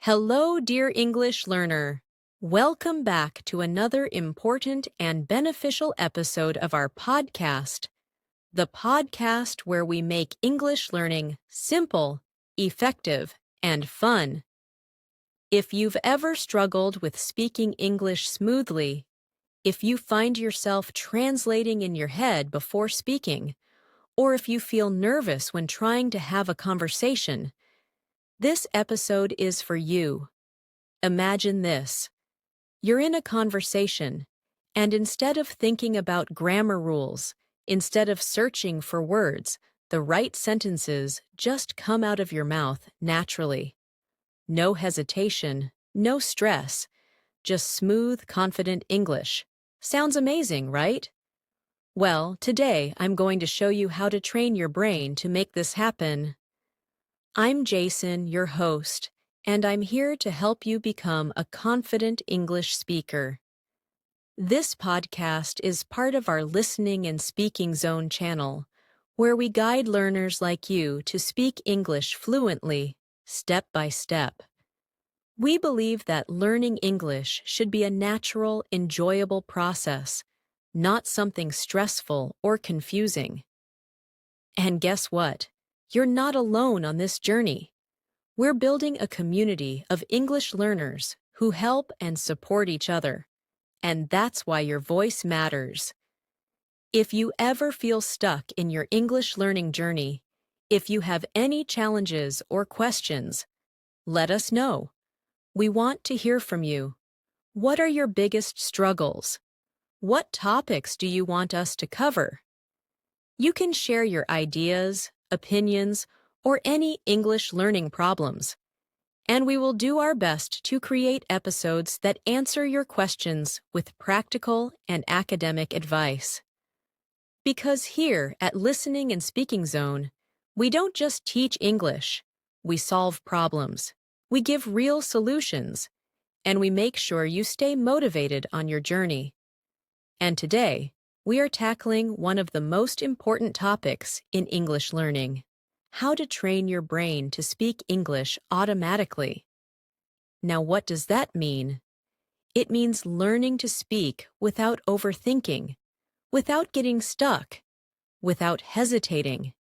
Hello, dear English learner. Welcome back to another important and beneficial episode of our podcast, the podcast where we make English learning simple, effective, and fun. If you've ever struggled with speaking English smoothly, if you find yourself translating in your head before speaking, or if you feel nervous when trying to have a conversation, this episode is for you. Imagine this. You're in a conversation, and instead of thinking about grammar rules, instead of searching for words, the right sentences just come out of your mouth naturally. No hesitation, no stress, just smooth, confident English. Sounds amazing, right? Well, today I'm going to show you how to train your brain to make this happen. I'm Jason, your host, and I'm here to help you become a confident English speaker. This podcast is part of our Listening and Speaking Zone channel, where we guide learners like you to speak English fluently, step by step. We believe that learning English should be a natural, enjoyable process, not something stressful or confusing. And guess what? You're not alone on this journey. We're building a community of English learners who help and support each other, and that's why your voice matters. If you ever feel stuck in your English learning journey, if you have any challenges or questions, let us know. We want to hear from you. What are your biggest struggles? What topics do you want us to cover? You can share your ideas, opinions, or any English learning problems, and we will do our best to create episodes that answer your questions with practical and academic advice. Because here at Listening and Speaking Zone, we don't just teach English, we solve problems, we give real solutions, and we make sure you stay motivated on your journey. And today, we are tackling one of the most important topics in English learning: how to train your brain to speak English automatically. Now, what does that mean? It means learning to speak without overthinking, without getting stuck, without hesitating.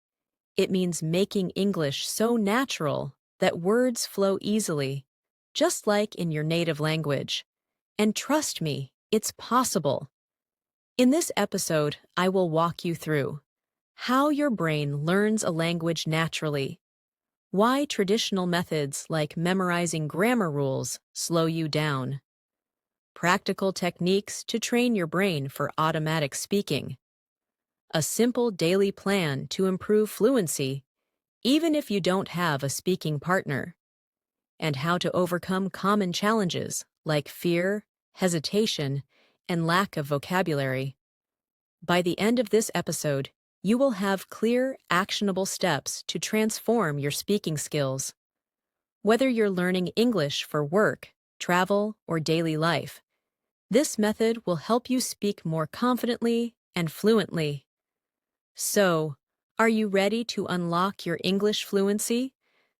It means making English so natural that words flow easily, just like in your native language. And trust me, it's possible. In this episode, I will walk you through how your brain learns a language naturally, why traditional methods like memorizing grammar rules slow you down, practical techniques to train your brain for automatic speaking, a simple daily plan to improve fluency, even if you don't have a speaking partner, and how to overcome common challenges like fear, hesitation, and lack of vocabulary. By the end of this episode, you will have clear, actionable steps to transform your speaking skills. Whether you're learning English for work, travel, or daily life, this method will help you speak more confidently and fluently. So, are you ready to unlock your English fluency?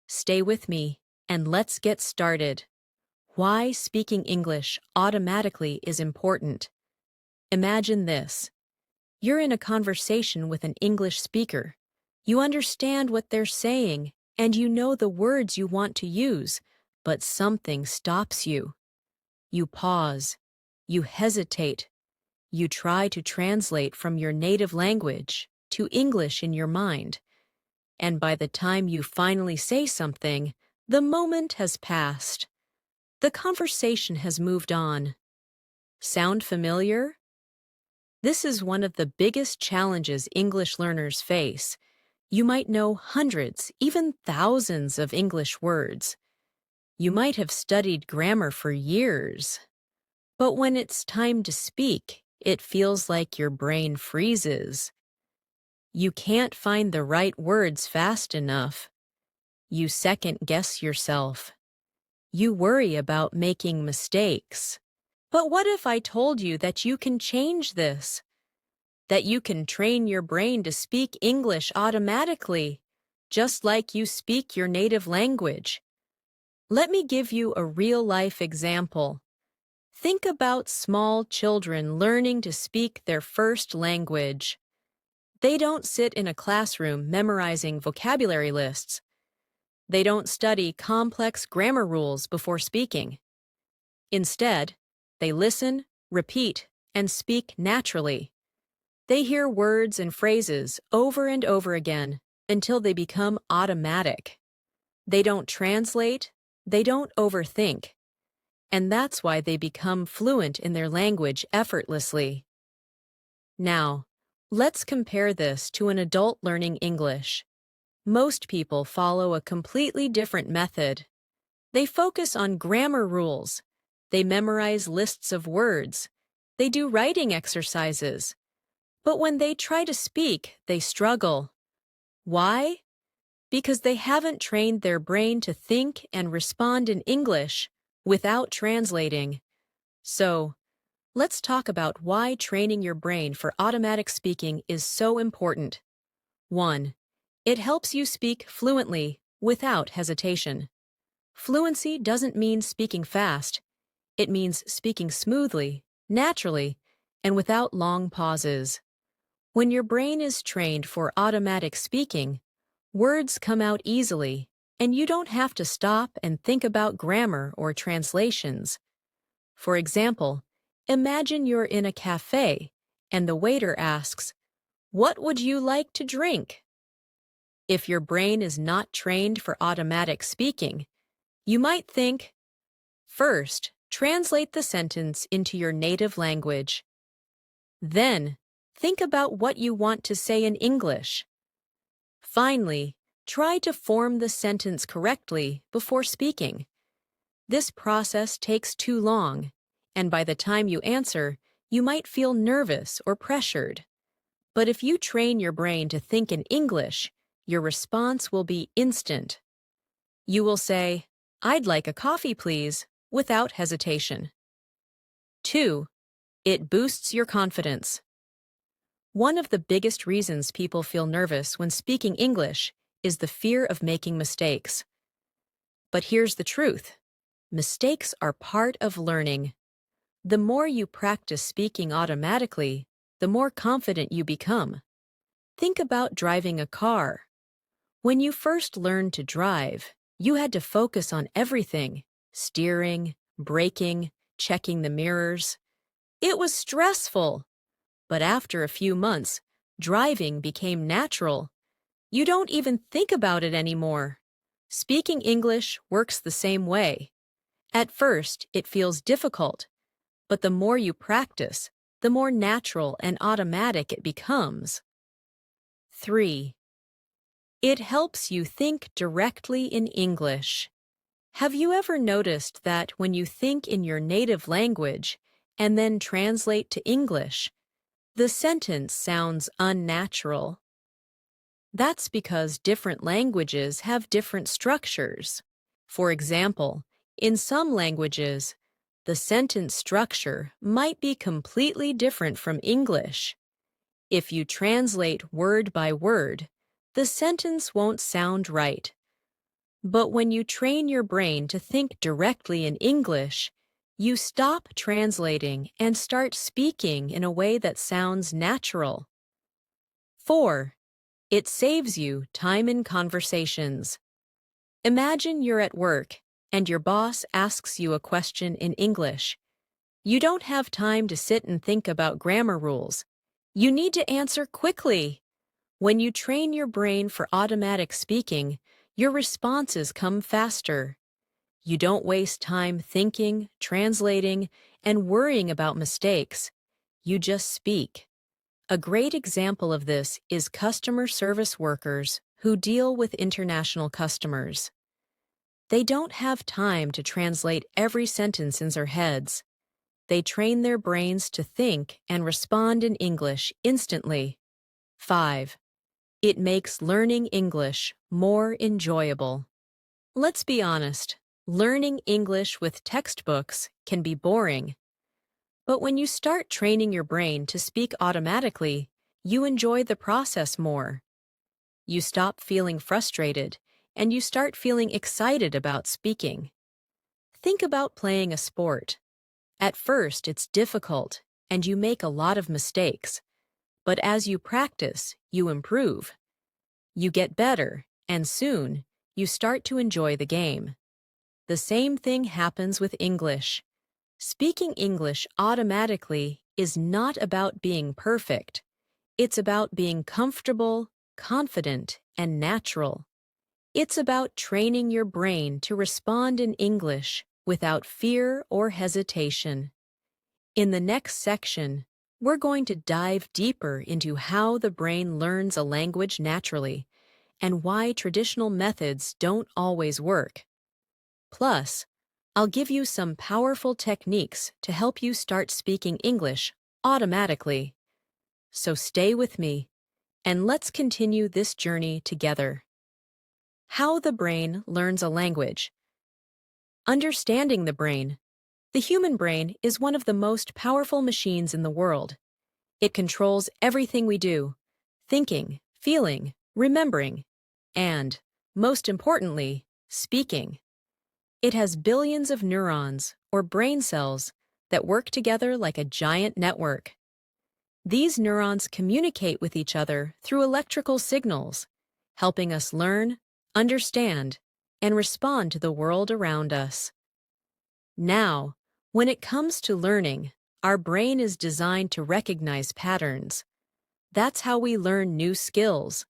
Stay with me, and let's get started. Why speaking English automatically is important. Imagine this. You're in a conversation with an English speaker. You understand what they're saying, and you know the words you want to use, but something stops you. You pause. You hesitate. You try to translate from your native language to English in your mind. And by the time you finally say something, the moment has passed. The conversation has moved on. Sound familiar? This is one of the biggest challenges English learners face. You might know hundreds, even thousands of English words. You might have studied grammar for years. But when it's time to speak, it feels like your brain freezes. You can't find the right words fast enough. You second-guess yourself. You worry about making mistakes. But what if I told you that you can change this? That you can train your brain to speak English automatically, just like you speak your native language. Let me give you a real-life example. Think about small children learning to speak their first language. They don't sit in a classroom memorizing vocabulary lists. They don't study complex grammar rules before speaking. Instead, they listen, repeat, and speak naturally. They hear words and phrases over and over again until they become automatic. They don't translate, they don't overthink, and that's why they become fluent in their language effortlessly. Now, let's compare this to an adult learning English. Most people follow a completely different method. They focus on grammar rules. They memorize lists of words. They do writing exercises. But when they try to speak, they struggle. Why? Because they haven't trained their brain to think and respond in English without translating. So, let's talk about why training your brain for automatic speaking is so important. 1. It helps you speak fluently without hesitation. Fluency doesn't mean speaking fast. It means speaking smoothly, naturally, and without long pauses. When your brain is trained for automatic speaking, words come out easily, and you don't have to stop and think about grammar or translations. For example, imagine you're in a cafe, and the waiter asks, "What would you like to drink?" If your brain is not trained for automatic speaking, you might think, first, translate the sentence into your native language. Then, think about what you want to say in English. Finally, try to form the sentence correctly before speaking. This process takes too long, and by the time you answer, you might feel nervous or pressured. But if you train your brain to think in English, your response will be instant. You will say, "I'd like a coffee, please," without hesitation. 2. It boosts your confidence. One of the biggest reasons people feel nervous when speaking English is the fear of making mistakes. But here's the truth. Mistakes are part of learning. The more you practice speaking automatically, the more confident you become. Think about driving a car. When you first learned to drive, you had to focus on everything: steering, braking, checking the mirrors. It was stressful. But after a few months, driving became natural. You don't even think about it anymore. Speaking English works the same way. At first, it feels difficult, but the more you practice, the more natural and automatic it becomes. 3. It helps you think directly in English. Have you ever noticed that when you think in your native language and then translate to English, the sentence sounds unnatural? That's because different languages have different structures. For example, in some languages, the sentence structure might be completely different from English. If you translate word by word, the sentence won't sound right. But when you train your brain to think directly in English, you stop translating and start speaking in a way that sounds natural. 4. It saves you time in conversations. Imagine you're at work and your boss asks you a question in English. You don't have time to sit and think about grammar rules. You need to answer quickly. When you train your brain for automatic speaking, your responses come faster. You don't waste time thinking, translating, and worrying about mistakes. You just speak. A great example of this is customer service workers who deal with international customers. They don't have time to translate every sentence in their heads. They train their brains to think and respond in English instantly. 5. It makes learning English more enjoyable. Let's be honest. Learning English with textbooks can be boring. But when you start training your brain to speak automatically, you enjoy the process more. You stop feeling frustrated, and you start feeling excited about speaking. Think about playing a sport. At first, it's difficult, and you make a lot of mistakes. But as you practice, you improve. You get better, and soon, you start to enjoy the game. The same thing happens with English. Speaking English automatically is not about being perfect. It's about being comfortable, confident, and natural. It's about training your brain to respond in English without fear or hesitation. In the next section, we're going to dive deeper into how the brain learns a language naturally and why traditional methods don't always work. Plus, I'll give you some powerful techniques to help you start speaking English automatically. So stay with me, and let's continue this journey together. How the brain learns a language. Understanding the brain. The human brain is one of the most powerful machines in the world. It controls everything we do, thinking, feeling, remembering, and, most importantly, speaking. It has billions of neurons, or brain cells, that work together like a giant network. These neurons communicate with each other through electrical signals, helping us learn, understand, and respond to the world around us. Now, when it comes to learning, our brain is designed to recognize patterns. That's how we learn new skills,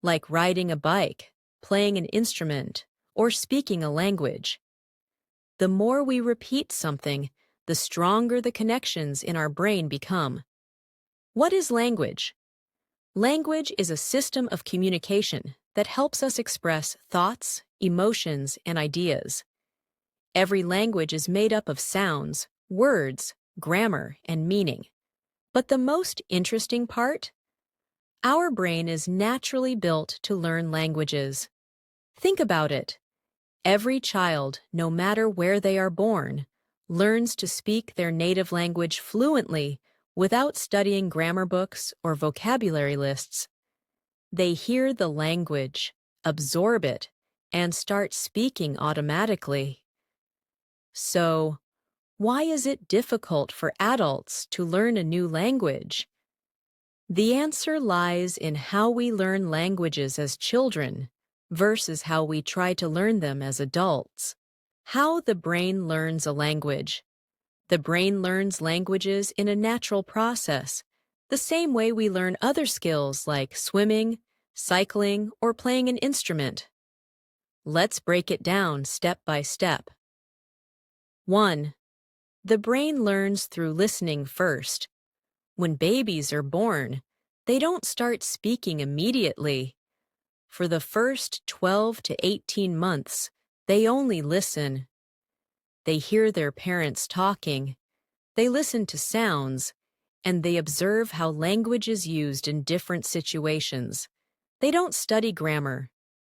like riding a bike, playing an instrument, or speaking a language. The more we repeat something, the stronger the connections in our brain become. What is language? Language is a system of communication that helps us express thoughts, emotions, and ideas. Every language is made up of sounds, words, grammar, and meaning. But the most interesting part? Our brain is naturally built to learn languages. Think about it. Every child, no matter where they are born, learns to speak their native language fluently without studying grammar books or vocabulary lists. They hear the language, absorb it, and start speaking automatically. So, why is it difficult for adults to learn a new language? The answer lies in how we learn languages as children versus how we try to learn them as adults. How the brain learns a language. The brain learns languages in a natural process, the same way we learn other skills like swimming, cycling, or playing an instrument. Let's break it down step by step. 1. The brain learns through listening first. When babies are born, they don't start speaking immediately. For the first 12 to 18 months, they only listen. They hear their parents talking, they listen to sounds, and they observe how language is used in different situations. They don't study grammar.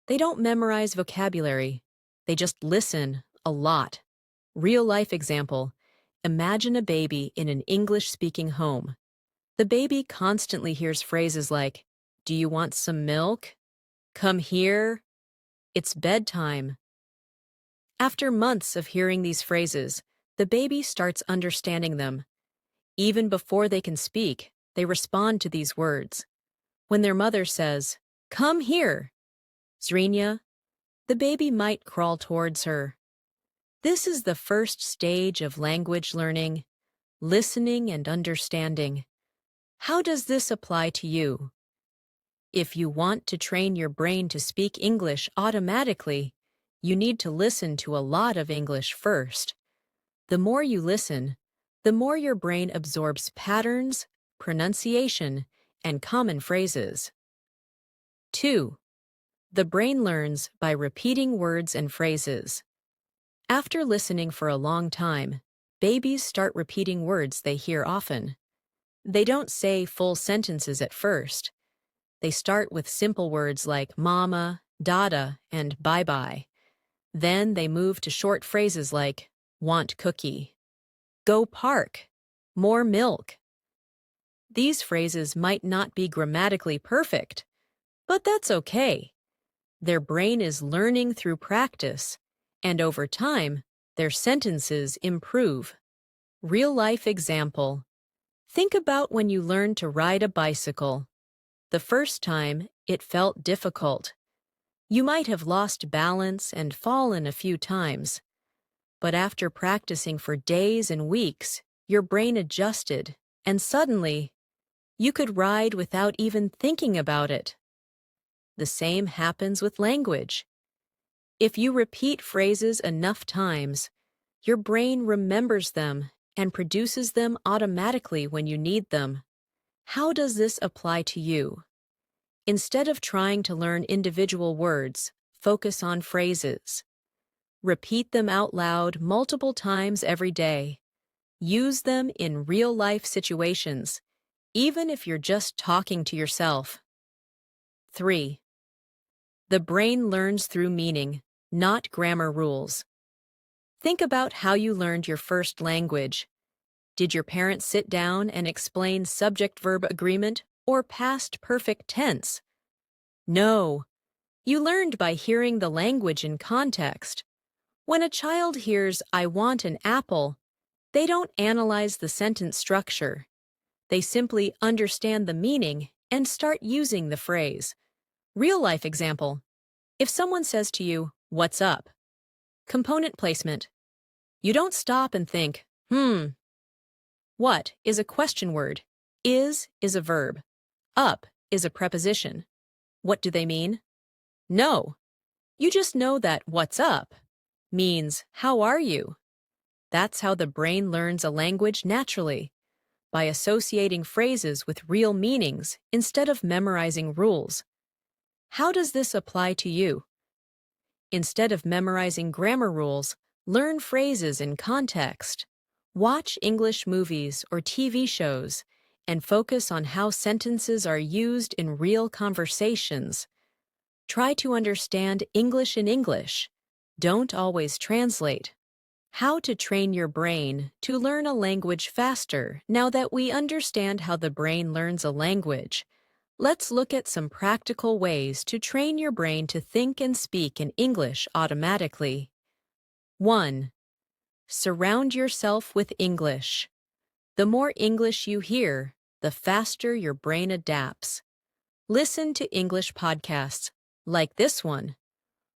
They don't memorize vocabulary. They just listen a lot. Real-life example. Imagine a baby in an English-speaking home. The baby constantly hears phrases like, "Do you want some milk? Come here. It's bedtime." After months of hearing these phrases, the baby starts understanding them. Even before they can speak, they respond to these words. When their mother says, "Come here, Zrenia," the baby might crawl towards her. This is the first stage of language learning, listening and understanding. How does this apply to you? If you want to train your brain to speak English automatically, you need to listen to a lot of English first. The more you listen, the more your brain absorbs patterns, pronunciation, and common phrases. 2. The brain learns by repeating words and phrases. After listening for a long time, babies start repeating words they hear often. They don't say full sentences at first. They start with simple words like mama, dada, and bye-bye. Then they move to short phrases like want cookie, go park, more milk. These phrases might not be grammatically perfect, but that's okay. Their brain is learning through practice, and over time, their sentences improve. Real-life example. Think about when you learned to ride a bicycle. The first time, it felt difficult. You might have lost balance and fallen a few times. But after practicing for days and weeks, your brain adjusted, and suddenly, you could ride without even thinking about it. The same happens with language. If you repeat phrases enough times, your brain remembers them and produces them automatically when you need them. How does this apply to you? Instead of trying to learn individual words, focus on phrases. Repeat them out loud multiple times every day. Use them in real-life situations, even if you're just talking to yourself. 3. The brain learns through meaning, not grammar rules. Think about how you learned your first language. Did your parents sit down and explain subject-verb agreement or past perfect tense? No. You learned by hearing the language in context. When a child hears, "I want an apple," they don't analyze the sentence structure. They simply understand the meaning and start using the phrase. Real-life example. If someone says to you, "What's up?" Component placement. You don't stop and think, What is a question word. Is a verb. Up is a preposition. What do they mean? No. You just know that "what's up" means "how are you?" That's how the brain learns a language naturally, by associating phrases with real meanings instead of memorizing rules. How does this apply to you? Instead of memorizing grammar rules, learn phrases in context. Watch English movies or TV shows and focus on how sentences are used in real conversations. Try to understand English in English. Don't always translate. How to train your brain to learn a language faster. Now that we understand how the brain learns a language, let's look at some practical ways to train your brain to think and speak in English automatically. 1. Surround yourself with English. The more English you hear, the faster your brain adapts. Listen to English podcasts, like this one.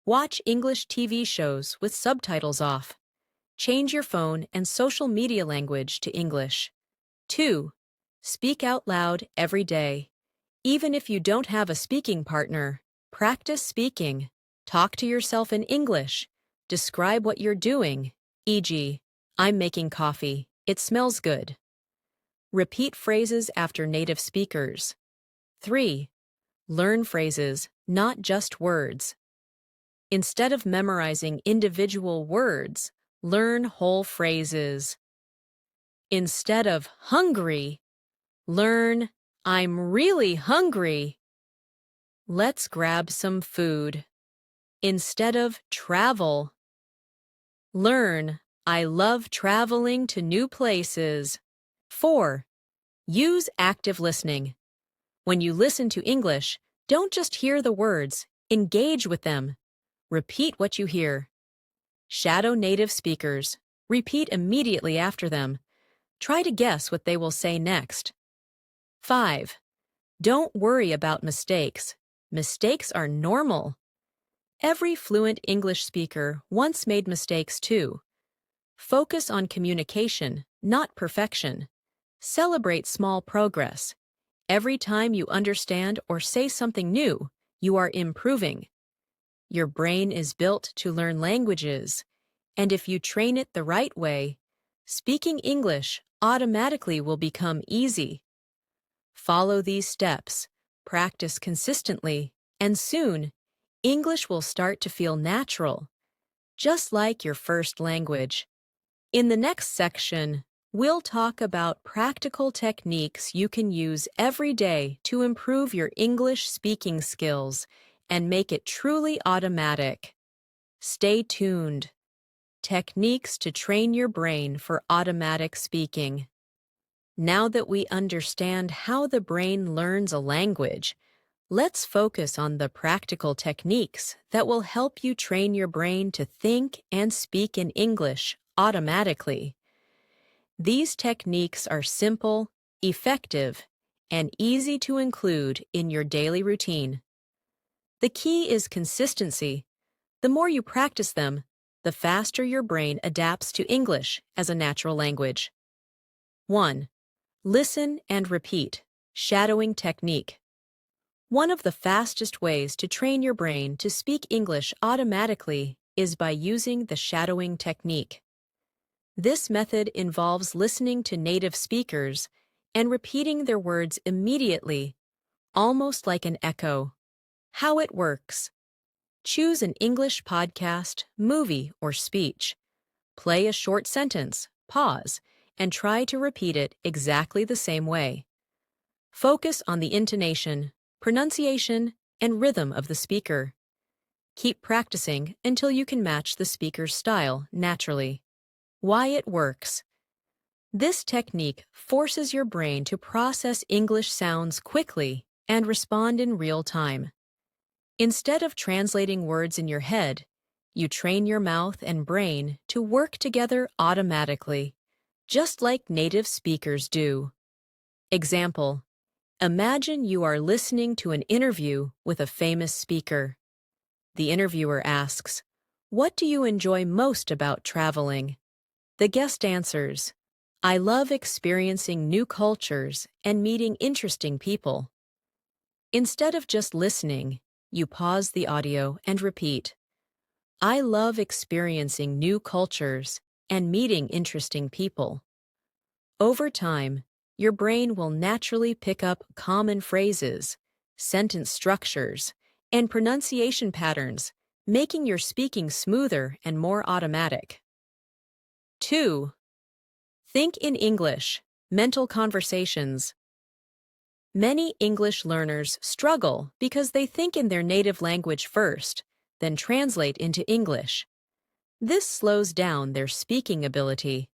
Watch English TV shows with subtitles off. Change your phone and social media language to English. 2. Speak out loud every day. Even if you don't have a speaking partner, practice speaking. Talk to yourself in English. Describe what you're doing, e.g., "I'm making coffee. It smells good." Repeat phrases after native speakers. 3. Learn phrases, not just words. Instead of memorizing individual words, learn whole phrases. Instead of hungry, learn "I'm really hungry." Let's grab some food. Instead of travel, learn "I love traveling to new places." 4. Use active listening. When you listen to English, don't just hear the words, engage with them. Repeat what you hear. Shadow native speakers. Repeat immediately after them. Try to guess what they will say next. 5. Don't worry about mistakes. Mistakes are normal. Every fluent English speaker once made mistakes too. Focus on communication, not perfection. Celebrate small progress. Every time you understand or say something new, you are improving. Your brain is built to learn languages, and if you train it the right way, speaking English automatically will become easy. Follow these steps, practice consistently, and soon, English will start to feel natural, just like your first language. In the next section, we'll talk about practical techniques you can use every day to improve your English speaking skills and make it truly automatic. Stay tuned. Techniques to train your brain for automatic speaking. Now that we understand how the brain learns a language, let's focus on the practical techniques that will help you train your brain to think and speak in English automatically. These techniques are simple, effective, and easy to include in your daily routine. The key is consistency. The more you practice them, the faster your brain adapts to English as a natural language. 1. Listen and repeat. Shadowing technique. One of the fastest ways to train your brain to speak English automatically is by using the shadowing technique. This method involves listening to native speakers and repeating their words immediately, almost like an echo. How it works. Choose an English podcast, movie, or speech. Play a short sentence, pause, and try to repeat it exactly the same way. Focus on the intonation, pronunciation, and rhythm of the speaker. Keep practicing until you can match the speaker's style naturally. Why it works. This technique forces your brain to process English sounds quickly and respond in real time. Instead of translating words in your head, you train your mouth and brain to work together automatically, just like native speakers do. Example: imagine you are listening to an interview with a famous speaker. The interviewer asks, "What do you enjoy most about traveling?" The guest answers, "I love experiencing new cultures and meeting interesting people." Instead of just listening, you pause the audio and repeat, "I love experiencing new cultures and meeting interesting people." Over time, your brain will naturally pick up common phrases, sentence structures, and pronunciation patterns, making your speaking smoother and more automatic. 2. Think in English. Mental conversations. Many English learners struggle because they think in their native language first, then translate into English. This slows down their speaking ability.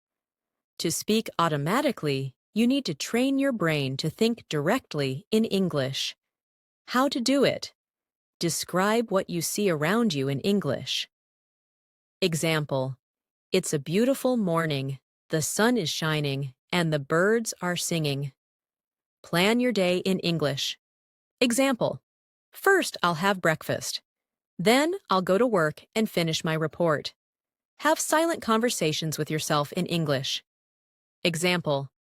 To speak automatically, you need to train your brain to think directly in English. How to do it? Describe what you see around you in English. Example: it's a beautiful morning, the sun is shining, and the birds are singing. Plan your day in English. Example: first I'll have breakfast. Then I'll go to work and finish my report. Have silent conversations with yourself in English. Example: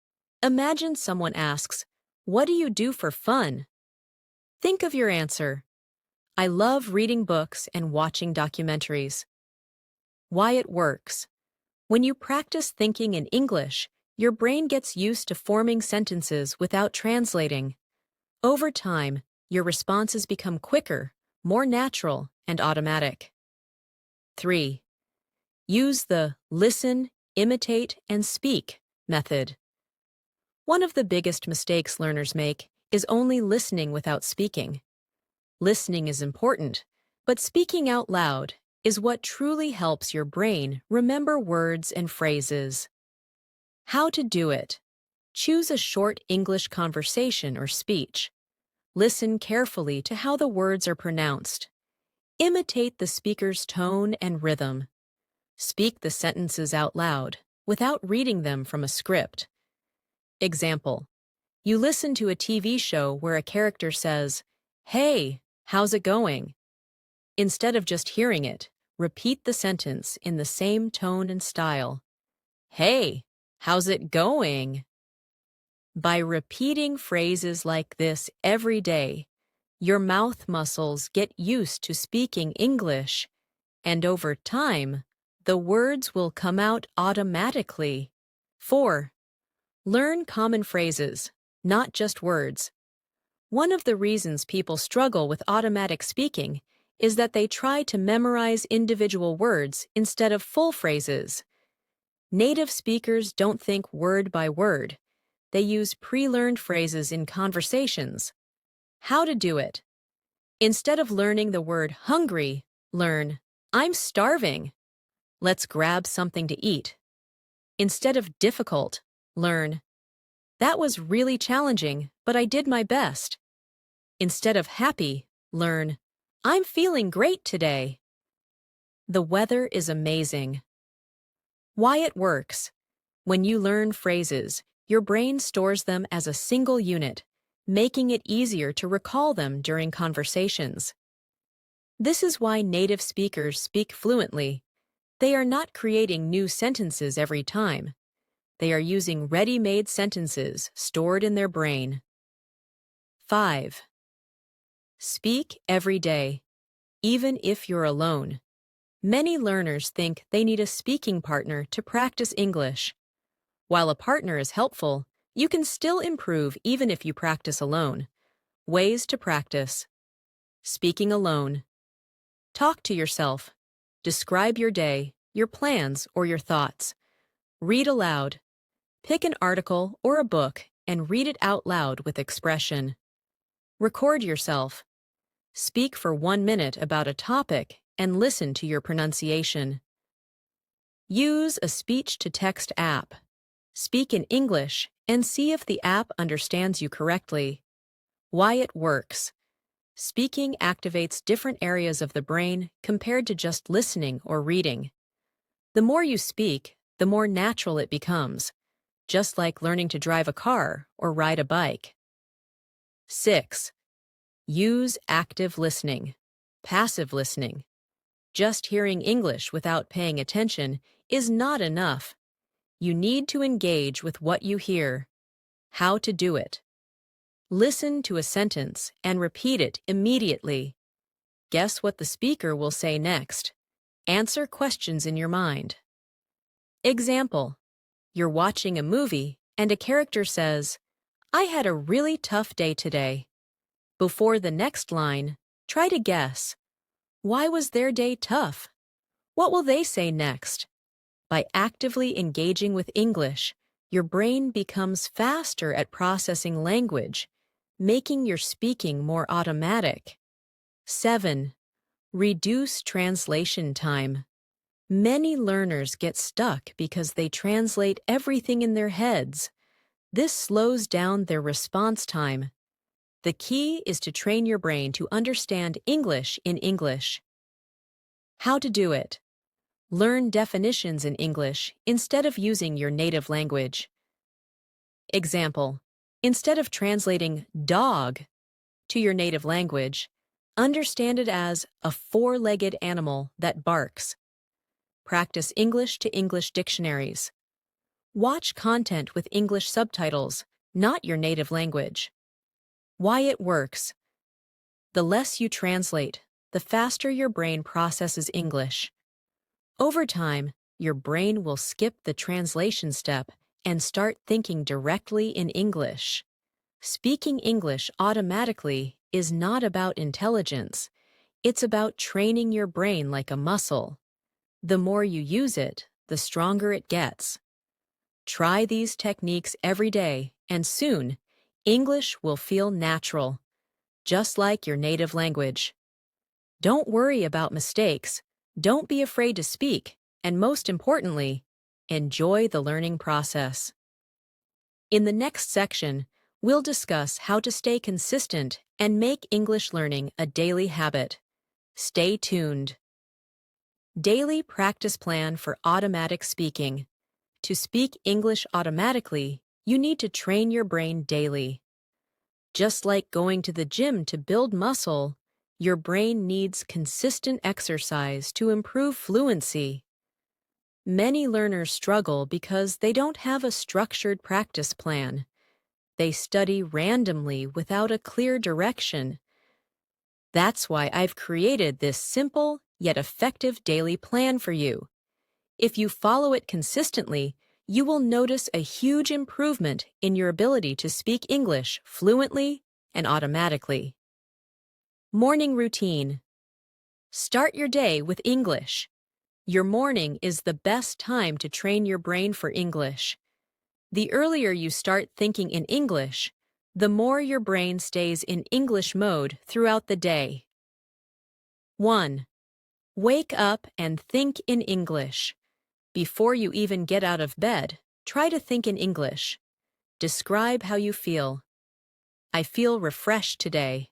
imagine someone asks, "What do you do for fun?" Think of your answer. "I love reading books and watching documentaries." Why it works. When you practice thinking in English, your brain gets used to forming sentences without translating. Over time, your responses become quicker, more natural, and automatic. 3. Use the listen, imitate, and speak method. One of the biggest mistakes learners make is only listening without speaking. Listening is important, but speaking out loud is what truly helps your brain remember words and phrases. How to do it. Choose a short English conversation or speech. Listen carefully to how the words are pronounced. Imitate the speaker's tone and rhythm. Speak the sentences out loud, without reading them from a script. Example: you listen to a TV show where a character says, "Hey, how's it going?" Instead of just hearing it, repeat the sentence in the same tone and style. "Hey, how's it going?" By repeating phrases like this every day, your mouth muscles get used to speaking English, and over time, the words will come out automatically. 4. Learn common phrases, not just words. One of the reasons people struggle with automatic speaking is that they try to memorize individual words instead of full phrases. Native speakers don't think word by word. They use pre-learned phrases in conversations. How to do it. Instead of learning the word hungry, learn, "I'm starving. Let's grab something to eat." Instead of difficult, learn, "That was really challenging, but I did my best." Instead of happy, learn, "I'm feeling great today." The weather is amazing. Why it works. When you learn phrases, your brain stores them as a single unit, making it easier to recall them during conversations. This is why native speakers speak fluently. They are not creating new sentences every time. They are using ready-made sentences stored in their brain. 5. Speak every day, even if you're alone. Many learners think they need a speaking partner to practice English. While a partner is helpful, you can still improve even if you practice alone. Ways to practice. Speaking alone. Talk to yourself. Describe your day, your plans, or your thoughts. Read aloud. Pick an article or a book and read it out loud with expression. Record yourself. Speak for 1 minute about a topic and listen to your pronunciation. Use a speech-to-text app. Speak in English and see if the app understands you correctly. Why it works. Speaking activates different areas of the brain compared to just listening or reading. The more you speak, the more natural it becomes, just like learning to drive a car or ride a bike. 6. Use active listening. Passive listening. Just hearing English without paying attention is not enough. You need to engage with what you hear. How to do it. Listen to a sentence and repeat it immediately. Guess what the speaker will say next. Answer questions in your mind. Example. You're watching a movie and a character says, "I had a really tough day today." Before the next line, try to guess. Why was their day tough? What will they say next? By actively engaging with English, your brain becomes faster at processing language, making your speaking more automatic. 7. Reduce translation time. Many learners get stuck because they translate everything in their heads. This slows down their response time. The key is to train your brain to understand English in English. How to do it. Learn definitions in English instead of using your native language. Example. Instead of translating dog to your native language, understand it as a four-legged animal that barks. Practice English to English dictionaries. Watch content with English subtitles, not your native language. Why it works. The less you translate, the faster your brain processes English. Over time, your brain will skip the translation step and start thinking directly in English. Speaking English automatically is not about intelligence. It's about training your brain like a muscle. The more you use it, the stronger it gets. Try these techniques every day, and soon, English will feel natural, just like your native language. Don't worry about mistakes, don't be afraid to speak, and most importantly, enjoy the learning process. In the next section, we'll discuss how to stay consistent and make English learning a daily habit. Stay tuned. Daily practice plan for automatic speaking. To speak English automatically, you need to train your brain daily. Just like going to the gym to build muscle, your brain needs consistent exercise to improve fluency. Many learners struggle because they don't have a structured practice plan. They study randomly without a clear direction. That's why I've created this simple yet effective daily plan for you. If you follow it consistently, you will notice a huge improvement in your ability to speak English fluently and automatically. Morning routine. Start your day with English. Your morning is the best time to train your brain for English. The earlier you start thinking in English, the more your brain stays in English mode throughout the day. 1. Wake up and think in English. Before you even get out of bed, try to think in English. Describe how you feel. I feel refreshed today.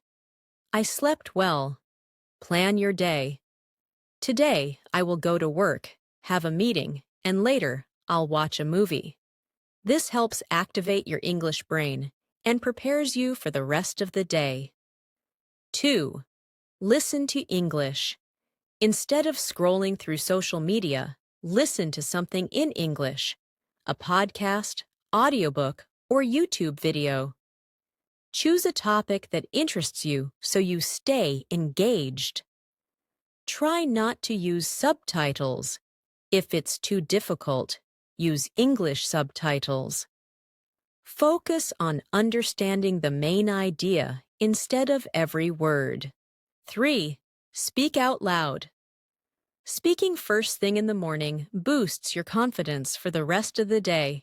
I slept well. Plan your day. Today, I will go to work, have a meeting, and later I'll watch a movie. This helps activate your English brain and prepares you for the rest of the day. 2. Listen to English. Instead of scrolling through social media, listen to something in English, a podcast, audiobook, or YouTube video. Choose a topic that interests you so you stay engaged. Try not to use subtitles. If it's too difficult, use English subtitles. Focus on understanding the main idea instead of every word. 3. Speak out loud. Speaking first thing in the morning boosts your confidence for the rest of the day.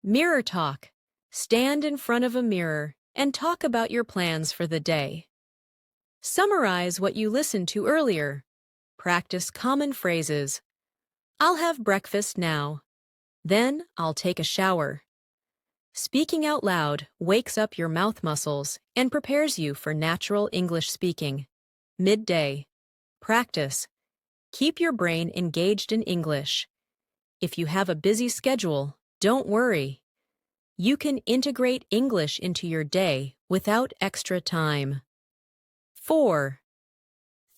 Mirror talk. Stand in front of a mirror and talk about your plans for the day. Summarize what you listened to earlier. Practice common phrases. I'll have breakfast now. Then I'll take a shower. Speaking out loud wakes up your mouth muscles and prepares you for natural English speaking. Midday. Practice. Keep your brain engaged in English. If you have a busy schedule, don't worry. You can integrate English into your day without extra time. 4.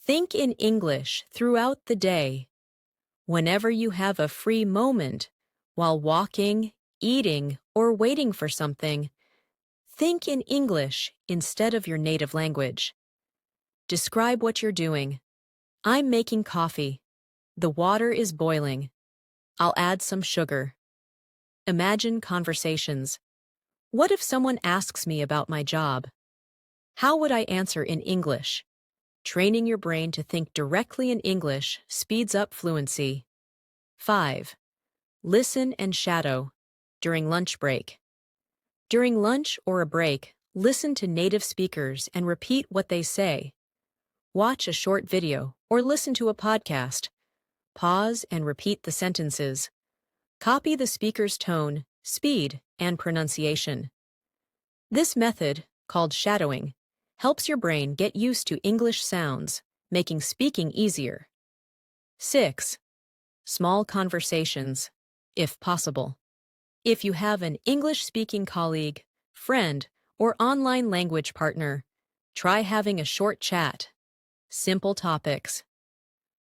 Think in English throughout the day. Whenever you have a free moment, while walking, eating, or waiting for something, think in English instead of your native language. Describe what you're doing. I'm making coffee. The water is boiling. I'll add some sugar. Imagine conversations. What if someone asks me about my job? How would I answer in English? Training your brain to think directly in English speeds up fluency. 5. Listen and shadow. During lunch break. During lunch or a break, listen to native speakers and repeat what they say. Watch a short video or listen to a podcast. Pause and repeat the sentences. Copy the speaker's tone, speed, and pronunciation. This method, called shadowing, helps your brain get used to English sounds, making speaking easier. 6. Small conversations, if possible. If you have an English-speaking colleague, friend, or online language partner, try having a short chat. Simple topics.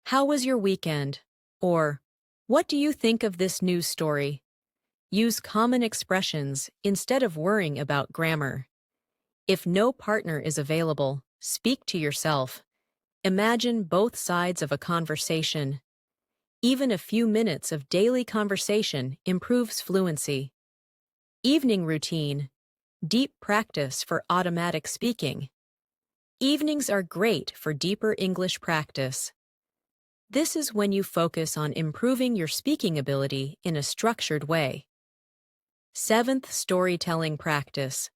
How was your weekend? Or, what do you think of this news story? Use common expressions instead of worrying about grammar. If no partner is available, speak to yourself. Imagine both sides of a conversation. Even a few minutes of daily conversation improves fluency. Evening routine. Deep practice for automatic speaking. Evenings are great for deeper English practice. This is when you focus on improving your speaking ability in a structured way. 7th, storytelling practice.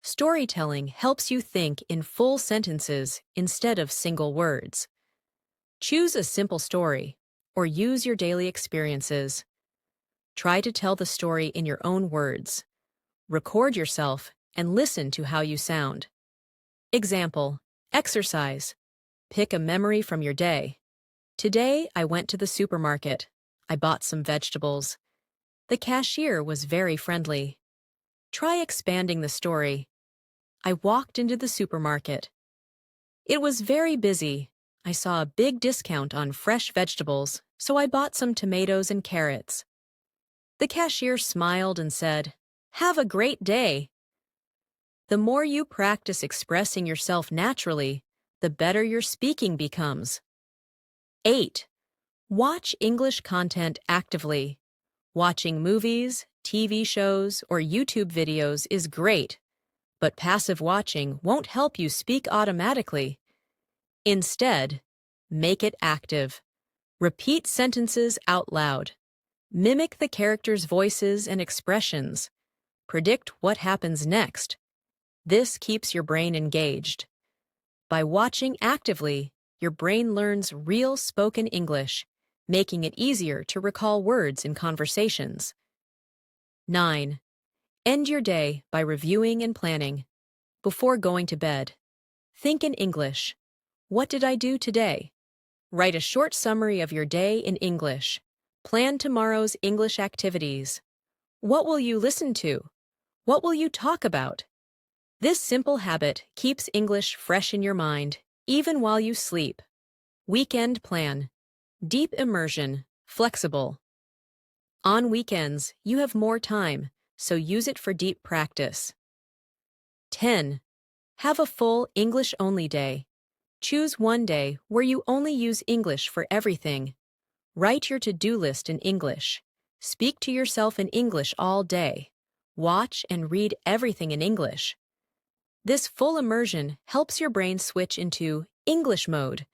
Storytelling helps you think in full sentences instead of single words. Choose a simple story, or use your daily experiences. Try to tell the story in your own words. Record yourself and listen to how you sound. Example, exercise. Pick a memory from your day. Today, I went to the supermarket. I bought some vegetables. The cashier was very friendly. Try expanding the story. I walked into the supermarket. It was very busy. I saw a big discount on fresh vegetables, so I bought some tomatoes and carrots. The cashier smiled and said, "Have a great day." The more you practice expressing yourself naturally, the better your speaking becomes. 8. Watch English content actively. Watching movies, TV shows, or YouTube videos is great, but passive watching won't help you speak automatically. Instead, make it active. Repeat sentences out loud. Mimic the characters' voices and expressions. Predict what happens next. This keeps your brain engaged. By watching actively, your brain learns real spoken English, making it easier to recall words in conversations. 9. End your day by reviewing and planning. Before going to bed, think in English. What did I do today? Write a short summary of your day in English. Plan tomorrow's English activities. What will you listen to? What will you talk about? This simple habit keeps English fresh in your mind, even while you sleep. Weekend plan. Deep immersion, flexible. On weekends, you have more time, so use it for deep practice. 10. Have a full English-only day. Choose one day where you only use English for everything. Write your to-do list in English. Speak to yourself in English all day. Watch and read everything in English. This full immersion helps your brain switch into English mode,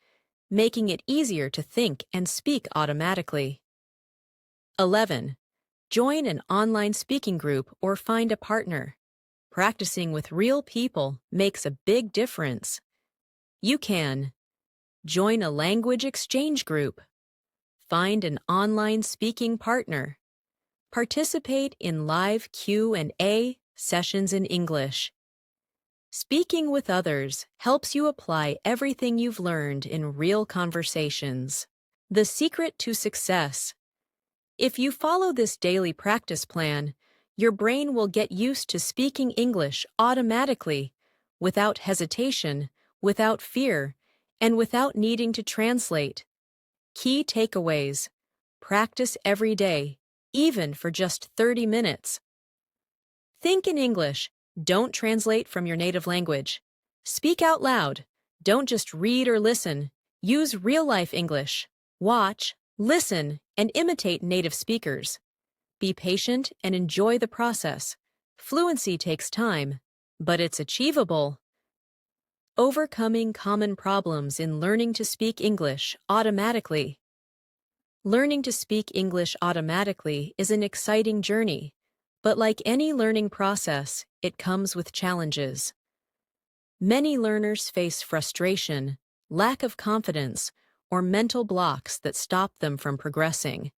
making it easier to think and speak automatically. 11. Join an online speaking group or find a partner. Practicing with real people makes a big difference. You can join a language exchange group, find an online speaking partner, participate in live Q&A sessions in English. Speaking with others helps you apply everything you've learned in real conversations. The secret to success. If you follow this daily practice plan, your brain will get used to speaking English automatically, without hesitation, without fear, and without needing to translate. Key takeaways. Practice every day, even for just 30 minutes. Think in English. Don't translate from your native language. Speak out loud. Don't just read or listen. Use real-life English. Watch, listen, and imitate native speakers. Be patient and enjoy the process. Fluency takes time, but it's achievable. Overcoming common problems in learning to speak English automatically. Learning to speak English automatically is an exciting journey, but like any learning process, it comes with challenges. Many learners face frustration, lack of confidence, or mental blocks that stop them from progressing.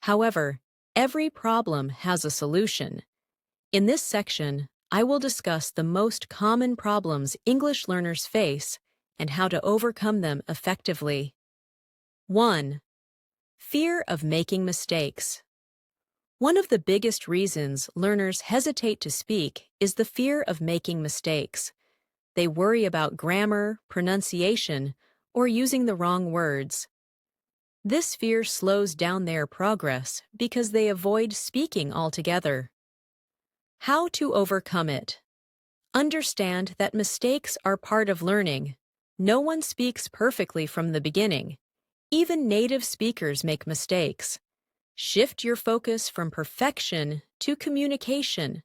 However, every problem has a solution. In this section, I will discuss the most common problems English learners face and how to overcome them effectively. 1. Fear of making mistakes. One of the biggest reasons learners hesitate to speak is the fear of making mistakes. They worry about grammar, pronunciation, or using the wrong words. This fear slows down their progress because they avoid speaking altogether. How to overcome it? Understand that mistakes are part of learning. No one speaks perfectly from the beginning. Even native speakers make mistakes. Shift your focus from perfection to communication.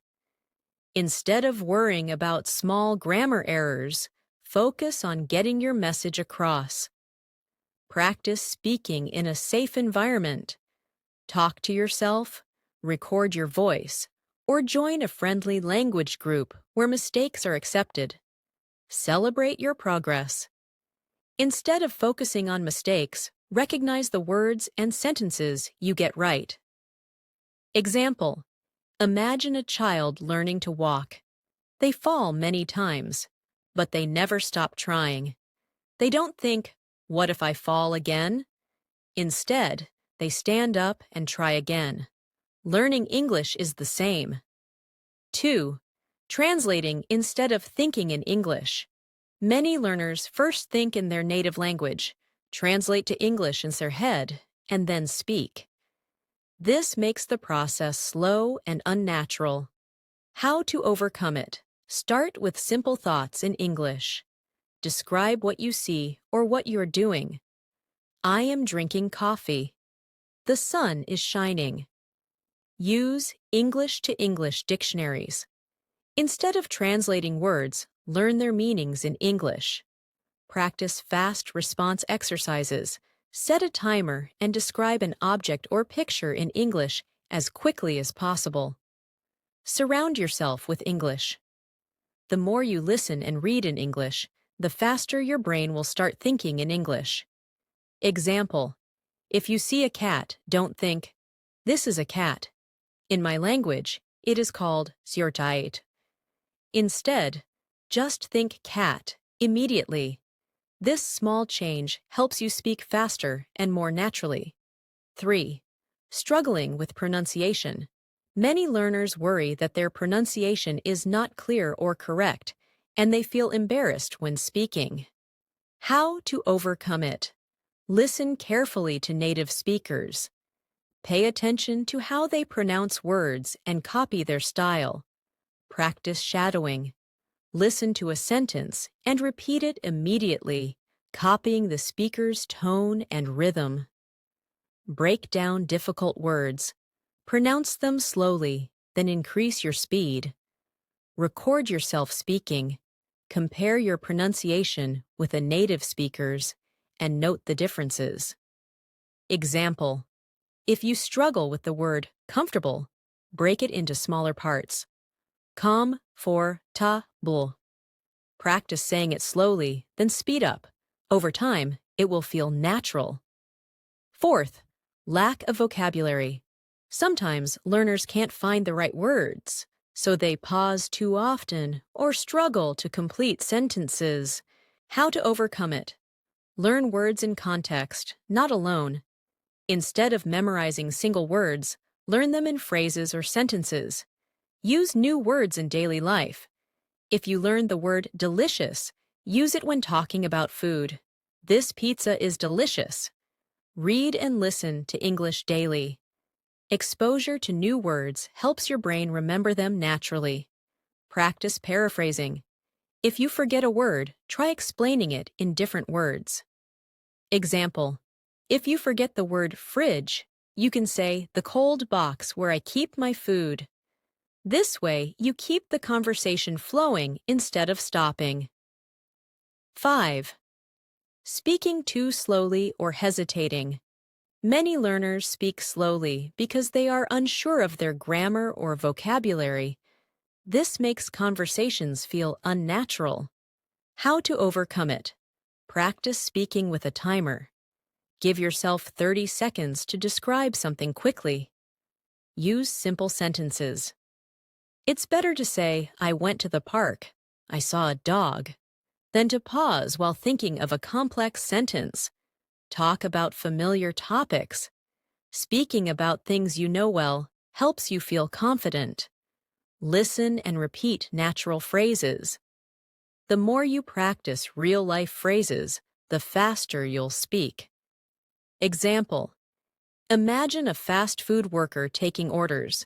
Instead of worrying about small grammar errors, focus on getting your message across. Practice speaking in a safe environment. Talk to yourself, record your voice, or join a friendly language group where mistakes are accepted. Celebrate your progress. Instead of focusing on mistakes, recognize the words and sentences you get right. Example: imagine a child learning to walk. They fall many times, but they never stop trying. They don't think, "What if I fall again?" Instead, they stand up and try again. Learning English is the same. 2. Translating instead of thinking in English. Many learners first think in their native language, translate to English in their head, and then speak. This makes the process slow and unnatural. How to overcome it? Start with simple thoughts in English. Describe what you see or what you're doing. I am drinking coffee. The sun is shining. Use English to English dictionaries. Instead of translating words, learn their meanings in English. Practice fast response exercises. Set a timer and describe an object or picture in English as quickly as possible. Surround yourself with English. The more you listen and read in English, the faster your brain will start thinking in English. Example: if you see a cat, don't think, "This is a cat." In my language, it is called siortait. Instead, just think cat immediately. This small change helps you speak faster and more naturally. 3. Struggling with pronunciation. Many learners worry that their pronunciation is not clear or correct, and they feel embarrassed when speaking. How to overcome it? Listen carefully to native speakers. Pay attention to how they pronounce words and copy their style. Practice shadowing. Listen to a sentence and repeat it immediately, copying the speaker's tone and rhythm. Break down difficult words. Pronounce them slowly, then increase your speed. Record yourself speaking. Compare your pronunciation with a native speaker's and note the differences. Example: if you struggle with the word comfortable, break it into smaller parts. Com-for-ta-ble. Practice saying it slowly, then speed up. Over time, it will feel natural. Fourth, lack of vocabulary. Sometimes learners can't find the right words, so they pause too often or struggle to complete sentences. How to overcome it? Learn words in context, not alone. Instead of memorizing single words, learn them in phrases or sentences. Use new words in daily life. If you learn the word delicious, use it when talking about food. This pizza is delicious. Read and listen to English daily. Exposure to new words helps your brain remember them naturally. Practice paraphrasing. If you forget a word, try explaining it in different words. Example: if you forget the word fridge, you can say the cold box where I keep my food. This way, you keep the conversation flowing instead of stopping. 5. Speaking too slowly or hesitating. Many learners speak slowly because they are unsure of their grammar or vocabulary. This makes conversations feel unnatural. How to overcome it? Practice speaking with a timer. Give yourself 30 seconds to describe something quickly. Use simple sentences. It's better to say, I went to the park, I saw a dog, than to pause while thinking of a complex sentence. Talk about familiar topics. Speaking about things you know well helps you feel confident. Listen and repeat natural phrases. The more you practice real-life phrases, the faster you'll speak. Example: imagine a fast food worker taking orders.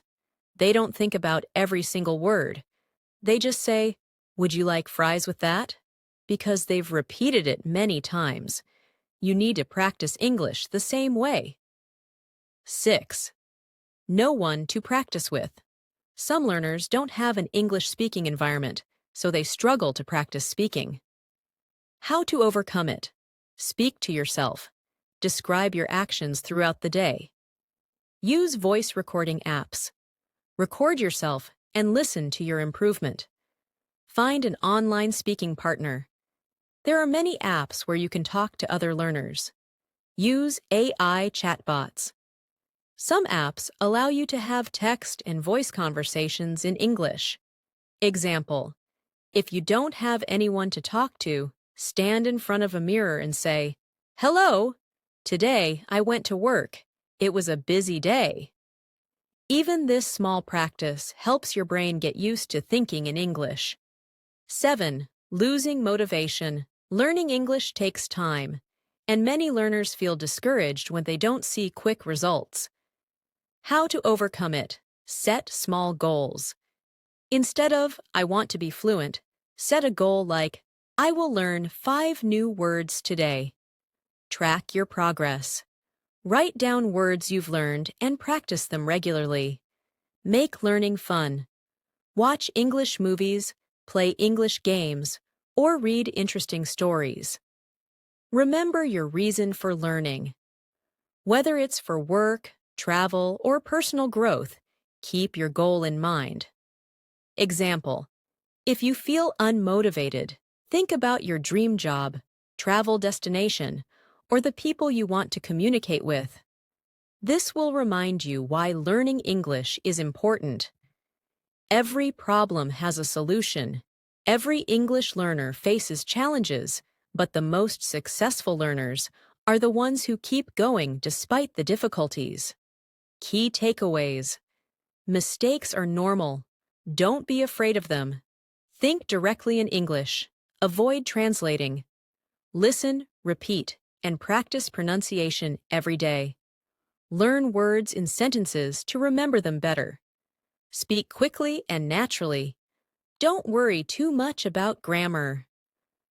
They don't think about every single word. They just say, "Would you like fries with that?" because they've repeated it many times. You need to practice English the same way. 6. No one to practice with. Some learners don't have an English-speaking environment, so they struggle to practice speaking. How to overcome it? Speak to yourself. Describe your actions throughout the day. Use voice recording apps. Record yourself and listen to your improvement. Find an online speaking partner. There are many apps where you can talk to other learners. Use AI chatbots. Some apps allow you to have text and voice conversations in English. Example: if you don't have anyone to talk to, stand in front of a mirror and say, "Hello, today I went to work. It was a busy day." Even this small practice helps your brain get used to thinking in English. 7. Losing motivation. Learning English takes time, and many learners feel discouraged when they don't see quick results. How to overcome it? Set small goals. Instead of, I want to be fluent, set a goal like, I will learn 5 new words today. Track your progress. Write down words you've learned and practice them regularly. Make learning fun. Watch English movies, play English games, or read interesting stories. Remember your reason for learning. Whether it's for work, travel, or personal growth, keep your goal in mind. Example: if you feel unmotivated, think about your dream job, travel destination, or the people you want to communicate with. This will remind you why learning English is important. Every problem has a solution. Every English learner faces challenges, but the most successful learners are the ones who keep going despite the difficulties. Key takeaways. Mistakes are normal. Don't be afraid of them. Think directly in English. Avoid translating. Listen, repeat, and practice pronunciation every day. Learn words in sentences to remember them better. Speak quickly and naturally. Don't worry too much about grammar.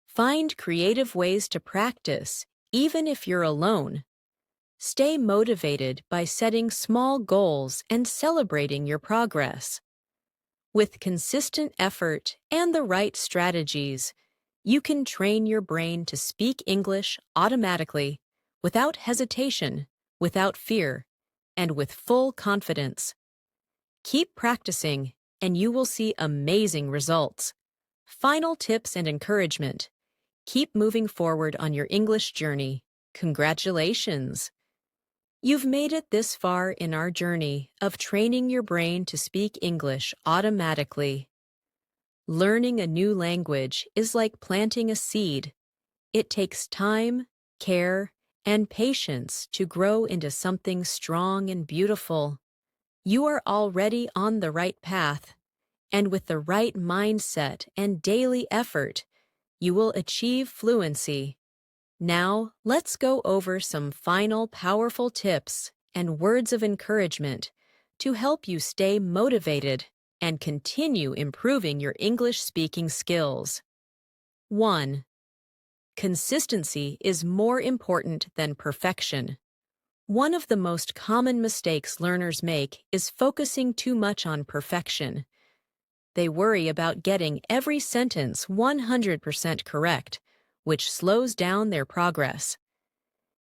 Find creative ways to practice, even if you're alone. Stay motivated by setting small goals and celebrating your progress. With consistent effort and the right strategies, you can train your brain to speak English automatically, without hesitation, without fear, and with full confidence. Keep practicing, and you will see amazing results. Final tips and encouragement. Keep moving forward on your English journey. Congratulations! You've made it this far in our journey of training your brain to speak English automatically. Learning a new language is like planting a seed. It takes time, care, and patience to grow into something strong and beautiful. You are already on the right path, and with the right mindset and daily effort, you will achieve fluency. Now, let's go over some final powerful tips and words of encouragement to help you stay motivated and continue improving your English speaking skills. 1. Consistency is more important than perfection. One of the most common mistakes learners make is focusing too much on perfection. They worry about getting every sentence 100% correct, which slows down their progress.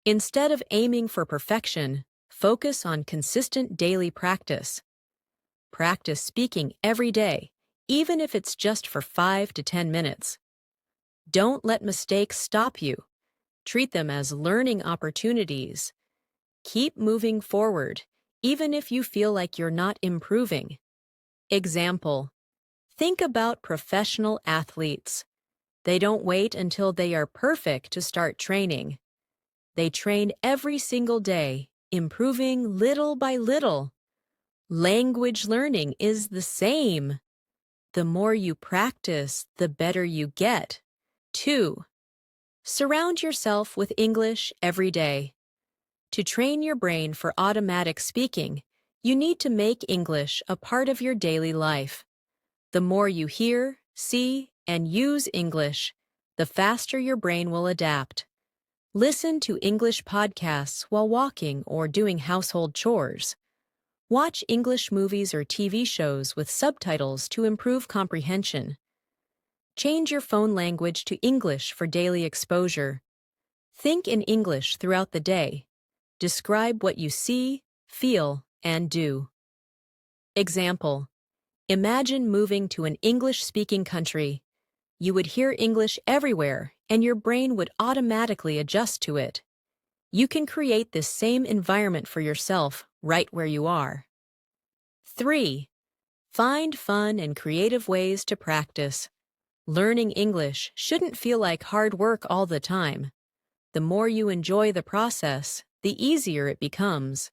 Instead of aiming for perfection, focus on consistent daily practice. Practice speaking every day, even if it's just for 5 to 10 minutes. Don't let mistakes stop you. Treat them as learning opportunities. Keep moving forward, even if you feel like you're not improving. Example: think about professional athletes. They don't wait until they are perfect to start training. They train every single day, improving little by little. Language learning is the same. The more you practice, the better you get. 2. Surround yourself with English every day. To train your brain for automatic speaking, you need to make English a part of your daily life. The more you hear, see, and use English, the faster your brain will adapt. Listen to English podcasts while walking or doing household chores. Watch English movies or TV shows with subtitles to improve comprehension. Change your phone language to English for daily exposure. Think in English throughout the day. Describe what you see, feel, and do. Example: imagine moving to an English-speaking country. You would hear English everywhere, and your brain would automatically adjust to it. You can create this same environment for yourself right where you are. 3. Find fun and creative ways to practice. Learning English shouldn't feel like hard work all the time. The more you enjoy the process, the easier it becomes.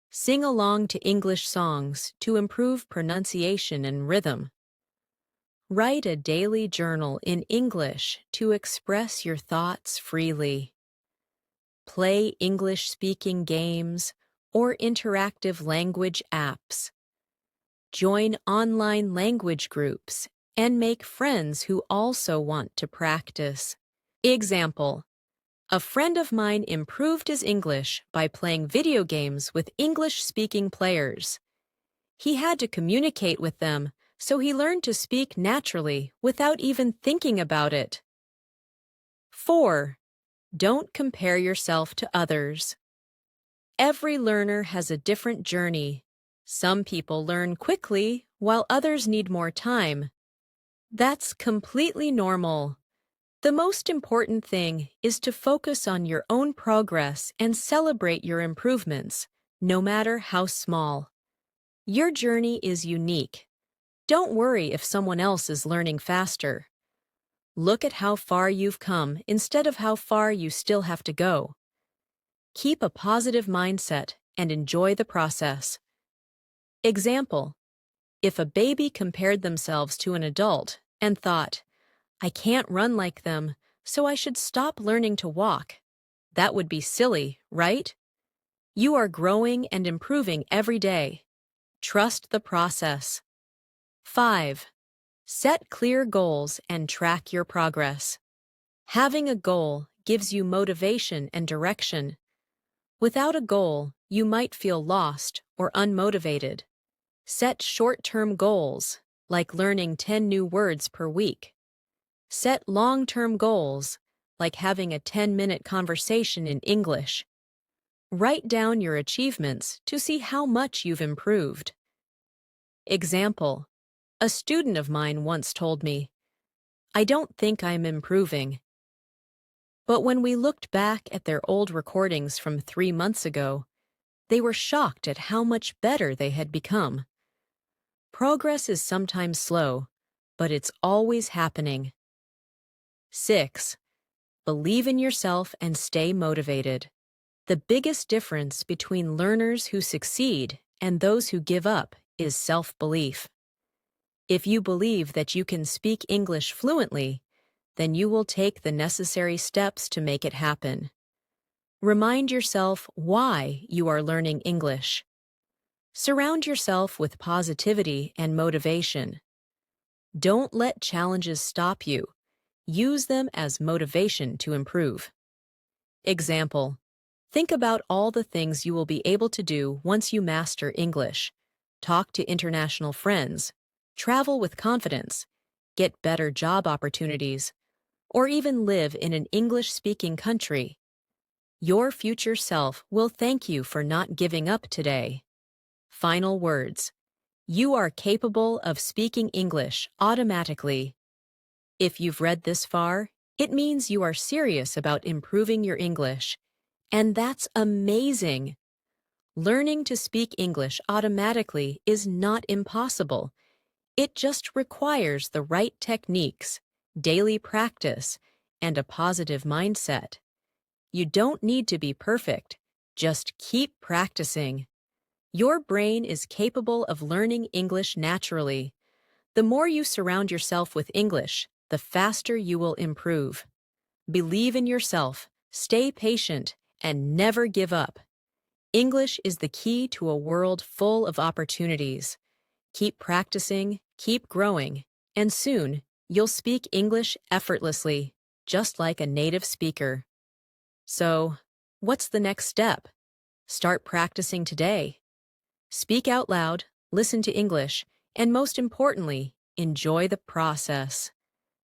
Sing along to English songs to improve pronunciation and rhythm. Write a daily journal in English to express your thoughts freely. Play English-speaking games or interactive language apps. Join online language groups and make friends who also want to practice. Example: a friend of mine improved his English by playing video games with English-speaking players. He had to communicate with them, so he learned to speak naturally without even thinking about it. 4. Don't compare yourself to others. Every learner has a different journey. Some people learn quickly, while others need more time. That's completely normal. The most important thing is to focus on your own progress and celebrate your improvements, no matter how small. Your journey is unique. Don't worry if someone else is learning faster. Look at how far you've come instead of how far you still have to go. Keep a positive mindset and enjoy the process. Example: if a baby compared themselves to an adult and thought, "I can't run like them, so I should stop learning to walk," that would be silly, right? You are growing and improving every day. Trust the process. 5. Set clear goals and track your progress. Having a goal gives you motivation and direction. Without a goal, you might feel lost or unmotivated. Set short-term goals, like learning 10 new words per week. Set long-term goals, like having a 10-minute conversation in English. Write down your achievements to see how much you've improved. Example: a student of mine once told me, "I don't think I'm improving." But when we looked back at their old recordings from 3 months ago, they were shocked at how much better they had become. Progress is sometimes slow, but it's always happening. 6. Believe in yourself and stay motivated. The biggest difference between learners who succeed and those who give up is self-belief. If you believe that you can speak English fluently, then you will take the necessary steps to make it happen. Remind yourself why you are learning English. Surround yourself with positivity and motivation. Don't let challenges stop you. Use them as motivation to improve. Example: think about all the things you will be able to do once you master English. Talk to international friends, travel with confidence, get better job opportunities, or even live in an English-speaking country. Your future self will thank you for not giving up today. Final words: you are capable of speaking English automatically. If you've read this far, it means you are serious about improving your English. And that's amazing! Learning to speak English automatically is not impossible. It just requires the right techniques, daily practice, and a positive mindset. You don't need to be perfect. Just keep practicing. Your brain is capable of learning English naturally. The more you surround yourself with English, the faster you will improve. Believe in yourself, stay patient, and never give up. English is the key to a world full of opportunities. Keep practicing, keep growing, and soon you'll speak English effortlessly, just like a native speaker. So, what's the next step? Start practicing today. Speak out loud, listen to English, and most importantly, enjoy the process.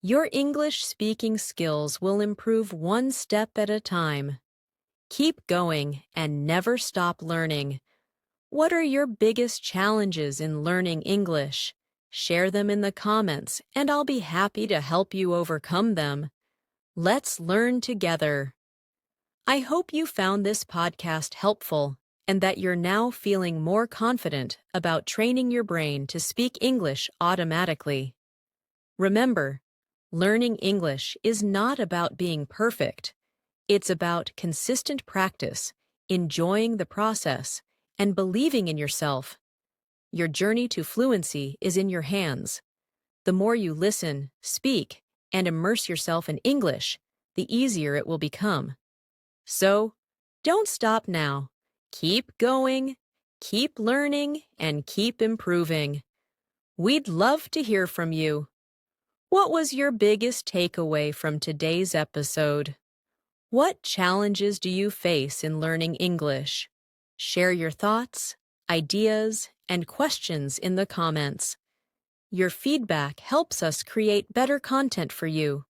Your English speaking skills will improve one step at a time. Keep going and never stop learning. What are your biggest challenges in learning English? Share them in the comments, and I'll be happy to help you overcome them. Let's learn together. I hope you found this podcast helpful and that you're now feeling more confident about training your brain to speak English automatically. Remember, learning English is not about being perfect. It's about consistent practice, enjoying the process, and believing in yourself. Your journey to fluency is in your hands. The more you listen, speak, and immerse yourself in English, the easier it will become. So, don't stop now. Keep going, keep learning, and keep improving. We'd love to hear from you. What was your biggest takeaway from today's episode? What challenges do you face in learning English? Share your thoughts, ideas, and questions in the comments. Your feedback helps us create better content for you.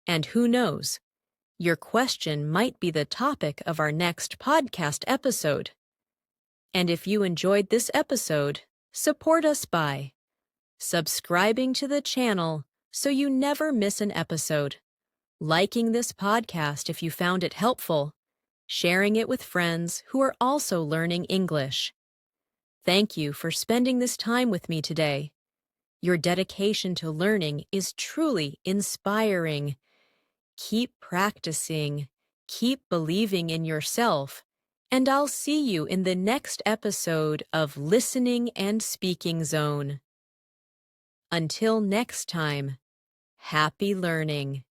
And who knows, your question might be the topic of our next podcast episode. And if you enjoyed this episode, support us by subscribing to the channel so you never miss an episode, liking this podcast if you found it helpful, sharing it with friends who are also learning English. Thank you for spending this time with me today. Your dedication to learning is truly inspiring. Keep practicing, keep believing in yourself, and I'll see you in the next episode of Listening and Speaking Zone. Until next time, happy learning.